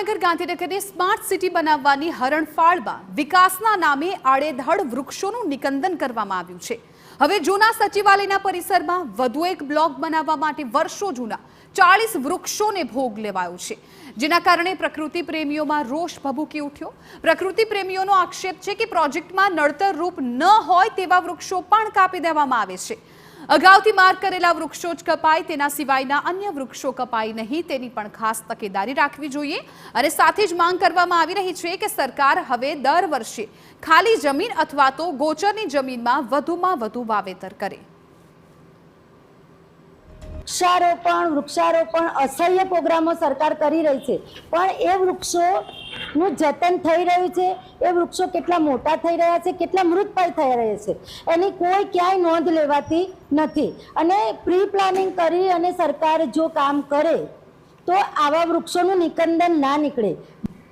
મહાનગર ગાંધીનગરને smart city બનાવવાની હરણફાળમાં વિકાસના નામે આડેધડ વૃક્ષોનું નિકંદન કરવામાં આવ્યું છે। હવે જૂના સચિવાલયના પરિસરમાં વધુ એક બ્લોક બનાવવા માટે વર્ષો જૂના 40 વૃક્ષોને ભોગ લેવાયો છે, જેના કારણે પ્રકૃતિ પ્રેમીઓમાં રોષ ભભૂકી ઉઠ્યો। પ્રકૃતિ પ્રેમીઓનો આક્ષેપ છે કે પ્રોજેક્ટમાં નડતર રૂપ ન હોય તેવા વૃક્ષો પણ કાપી દેવામાં આવે છે। અગાઉથી માર્ક કરેલા વૃક્ષો જ કપાય, તેના સિવાયના અન્ય વૃક્ષો કપાય નહીં તેની પણ ખાસ તકેદારી રાખવી જોઈએ। અને સાથે જ માંગ કરવામાં આવી રહી છે કે સરકાર હવે દર વર્ષે ખાલી જમીન અથવા તો ગોચરની જમીનમાં વધુમાં વધુ વાવેતર કરે। વૃક્ષારોપણ અસહ્ય પ્રોગ્રામો સરકાર કરી રહી છે, પણ એ વૃક્ષોનું જતન થઈ રહ્યું છે, એ વૃક્ષો કેટલા મોટા થઈ રહ્યા છે, કેટલા મૃતપાય થઈ રહ્યા છે, એની કોઈ ક્યાંય નોંધ લેવાતી નથી। અને પ્રી પ્લાનિંગ કરી અને સરકાર જો કામ કરે તો આવા વૃક્ષોનું નિકંદન ના નીકળે।